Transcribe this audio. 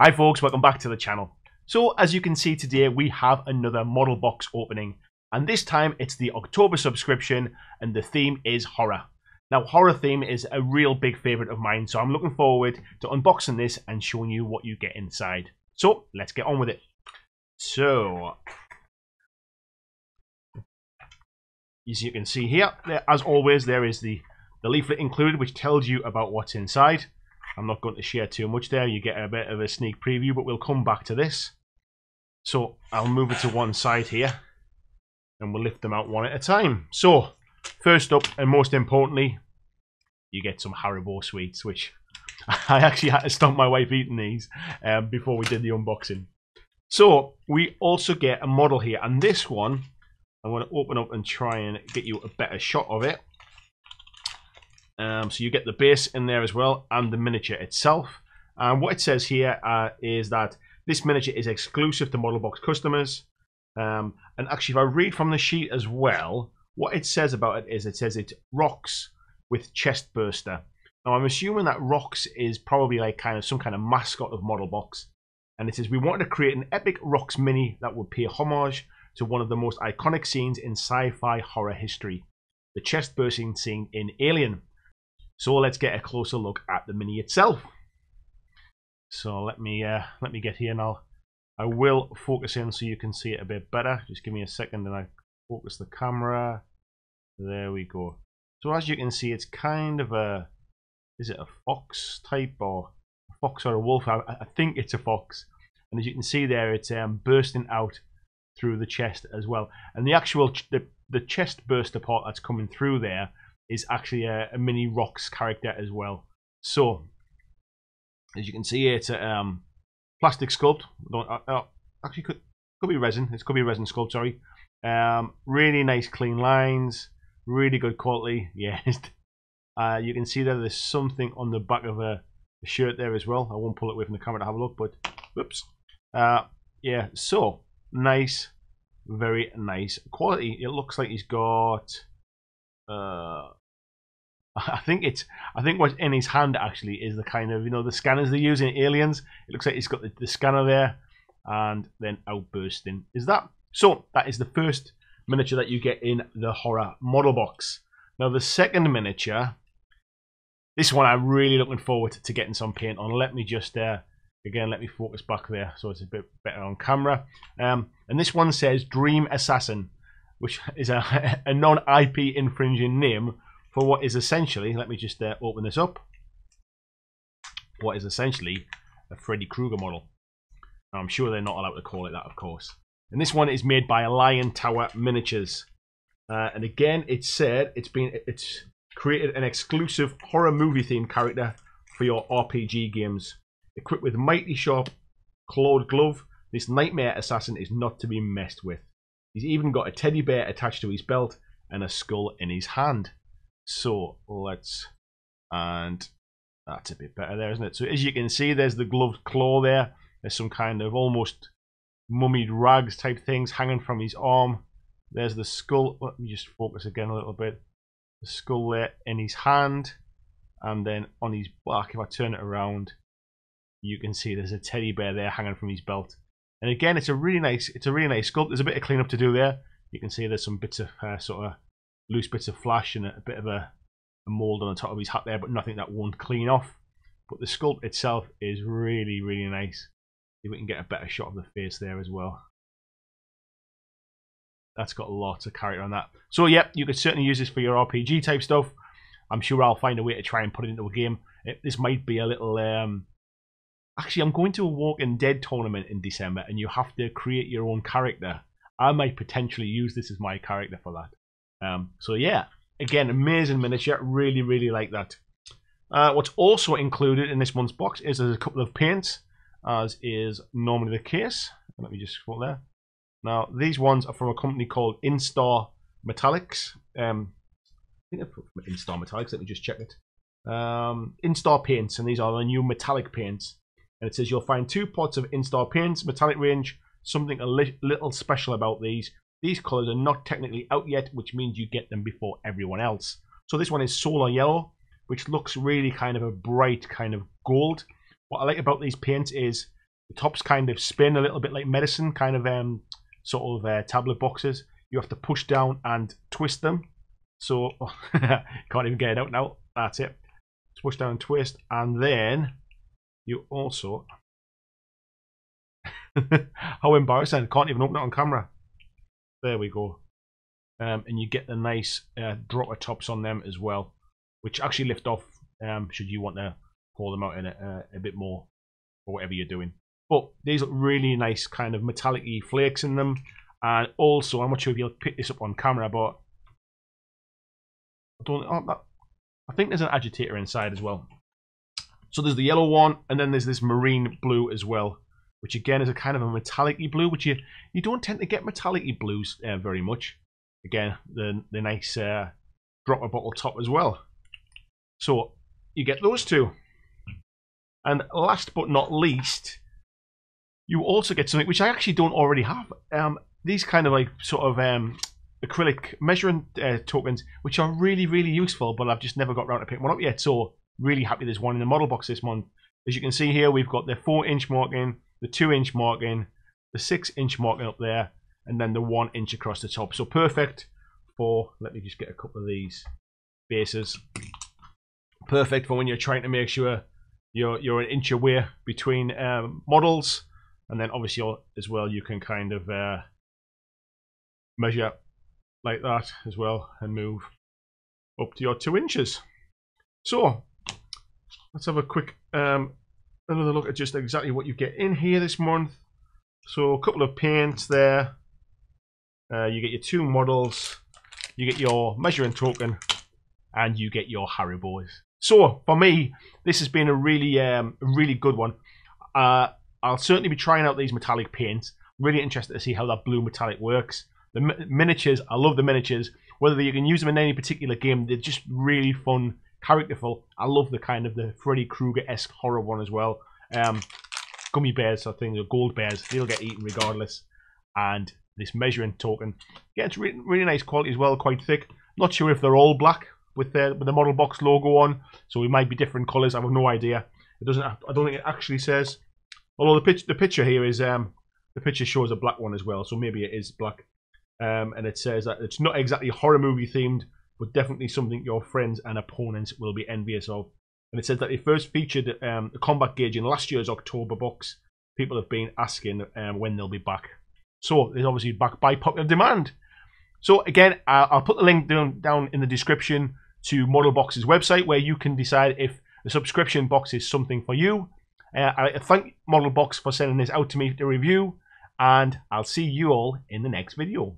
Hi folks, welcome back to the channel. So as you can see today, we have another model box opening, and this time it's the October subscription and the theme is horror. Now horror theme is a real big favorite of mine, so I'm looking forward to unboxing this and showing you what you get inside. So let's get on with it. So as you can see here, as always, there is the leaflet included which tells you about what's inside. I'm not going to share too much there. You get a bit of a sneak preview, but we'll come back to this. So I'll move it to one side here and we'll lift them out one at a time. So first up, and most importantly, you get some Haribo sweets, which I actually had to stop my wife eating these before we did the unboxing. So we also get a model here, and this one I'm going to open up and try and get you a better shot of it. So you get the base in there as well and the miniature itself. And what it says here is that this miniature is exclusive to Model Box customers. And actually, if I read from the sheet as well, what it says about it is it says it rocks with chest burster. Now I'm assuming that rocks is probably like some kind of mascot of Model Box. And it says we wanted to create an epic rocks mini that would pay homage to one of the most iconic scenes in sci-fi horror history, the chest bursting scene in Alien. So let's get a closer look at the mini itself. So let me get here and I will focus in so you can see it a bit better. Just give me a second and I focus the camera. There we go. So as you can see, it's kind of a, is it a fox type or a fox or a wolf? I think it's a fox. And as you can see there, it's bursting out through the chest as well. And the actual the chest burster part that's coming through there is actually a mini rocks character as well. So as you can see here, it's a plastic sculpt. Actually could be resin. It could be a resin sculpt, sorry. Really nice clean lines, really good quality. Yeah. You can see that there's something on the back of a shirt there as well. I won't pull it away from the camera to have a look, but whoops. Yeah, so nice, very nice quality. It looks like he's got I think what's in his hand actually is the kind of, the scanners they use in Aliens. It looks like he's got the scanner there and then outbursting is that. So that is the first miniature that you get in the horror model box. Now the second miniature, this one I'm really looking forward to getting some paint on. Let me just again, let me focus back there so it's a bit better on camera. And this one says Dream Assassin, which is a non-IP infringing name for what is essentially, let me just open this up, what is essentially a Freddy Krueger model. Now, I'm sure they're not allowed to call it that, of course. And this one is made by Lion Tower Miniatures. And again, it said it's created an exclusive horror movie themed character for your RPG games. Equipped with mighty sharp clawed glove, this nightmare assassin is not to be messed with. He's even got a teddy bear attached to his belt and a skull in his hand. So and that's a bit better there, isn't it? So as you can see, there's the gloved claw there. There's some kind of almost mummied rags type things hanging from his arm. There's the skull. Let me just focus again a little bit. The skull there in his hand, and then on his back, if I turn it around, you can see there's a teddy bear there hanging from his belt. And again, it's a really nice sculpt. There's a bit of cleanup to do there. You can see there's some bits of sort of loose bits of flash and a bit of a mold on the top of his hat there, but nothing that won't clean off. But the sculpt itself is really, really nice. See if we can get a better shot of the face there as well. That's got lots of character on that. So yeah, you could certainly use this for your RPG type stuff. I'm sure I'll find a way to try and put it into a game. This might be a little actually, I'm going to a Walking Dead tournament in December, and you have to create your own character. I might potentially use this as my character for that. So yeah, again, amazing miniature. Really, really like that. What's also included in this month's box is there's a couple of paints, as is normally the case. Let me just scroll there. Now, these ones are from a company called Instar Metallics. I think they're from Instar Metallics. Let me just check it. Instar paints, and these are the new metallic paints. And it says you'll find 2 pots of Instar paints, metallic range. Something a little special about these. These colours are not technically out yet, which means you get them before everyone else. So this one is Solar Yellow, which looks really kind of a bright kind of gold. What I like about these paints is The tops kind of spin a little bit like medicine, kind of sort of tablet boxes. You have to push down and twist them. So, can't even get it out now. That's it. Push down and twist. And then you also... How embarrassing. Can't even open it on camera. There we go. And you get the nice dropper tops on them as well, which actually lift off should you want to pour them out in a bit more or whatever you're doing. But these look really nice, kind of metallic-y flakes in them. And also, I'm not sure if you'll pick this up on camera, but I think there's an agitator inside as well. So there's the yellow one, and then there's this marine blue as well, which again is a kind of a metallic-y blue, which you don't tend to get metallic-y blues very much. Again, the nice dropper bottle top as well. So you get those two. And last but not least, you also get something which I actually don't already have. These kind of like sort of acrylic measuring tokens, which are really, really useful, but I've just never got around to picking one up yet. So really happy there's one in the model box this month. As you can see here, we've got the 4-inch marking, the 2-inch marking, the 6-inch marking up there, and then the 1-inch across the top. So perfect for, let me just get a couple of these bases. Perfect for when you're trying to make sure you're an inch away between models, and then obviously as well you can kind of measure like that as well and move up to your 2 inches. So let's have a quick another look at just exactly what you get in here this month. So a couple of paints there. You get your 2 models, you get your measuring token, and you get your Haribos. So for me, this has been a really good one. I'll certainly be trying out these metallic paints. Really interested to see how that blue metallic works. The miniatures, I love the miniatures. Whether you can use them in any particular game, they're just really fun, characterful. I love the kind of the Freddy Krueger-esque horror one as well. Gummy bears, I think, or gold bears, they'll get eaten regardless. And this measuring token, yeah, it's really nice quality as well, quite thick. Not sure if they're all black with the model box logo on, so it might be different colours. I have no idea. It doesn't. I don't think it actually says. Although the picture here is the picture shows a black one as well, so maybe it is black. And it says that it's not exactly horror movie themed, but definitely something your friends and opponents will be envious of. And it says that they first featured a combat gauge in last year's October box. People have been asking when they'll be back. So it's obviously back by popular demand. So again, I'll put the link down in the description to Model Box's website, where you can decide if the subscription box is something for you. I thank Model Box for sending this out to me to review, and I'll see you all in the next video.